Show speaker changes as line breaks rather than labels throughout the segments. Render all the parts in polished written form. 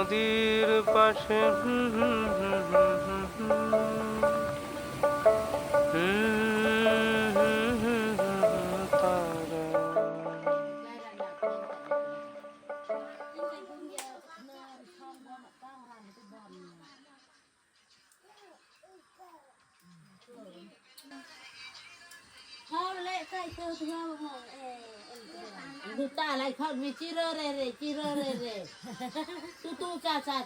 নদীর পাশে
Duta lại khóc mi chi rơ re tu cha cha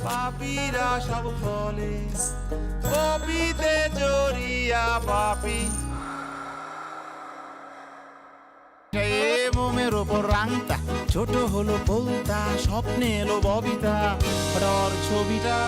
পাপীরা সব ফলে পপিতে জড়িয়া পাপি মোমের ওপর রাংতা ছোট হলো বলতা স্বপ্নে এলো ববিতা ডর ছবিটা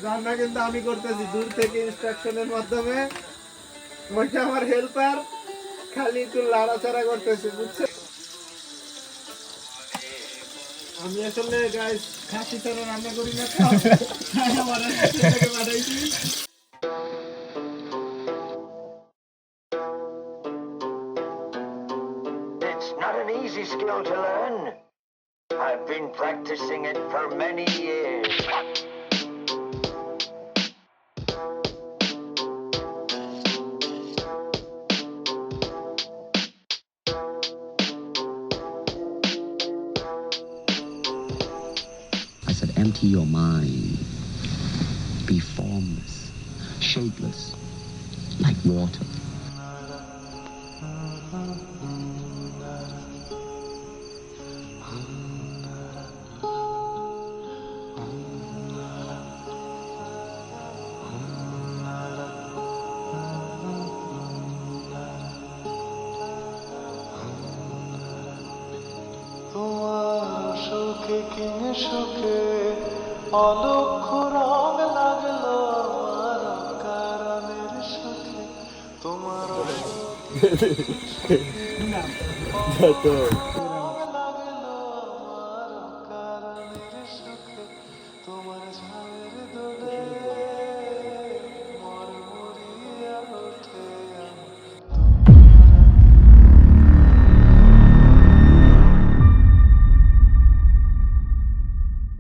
রান্না কিন্তু আমি করতেছি দূর থেকে ইনস্ট্রাকশনের মাধ্যমে। ওইটা আমার হেল্পার, খালি একটু লাড়াচাড়া করতেছে, বুঝছে? আমি আসলে গাইস খাসি ছাড়া রান্না করি না, তো আমার থেকে পাঠাইছি।
It's not an easy skill to learn. I've been practicing it for many years.
I said, empty your mind. Be formless, shapeless, like water.
তোমার সুখে কিনে সুখে অলক্ষ রং লাগলো আমার কারণের সুখে তোমার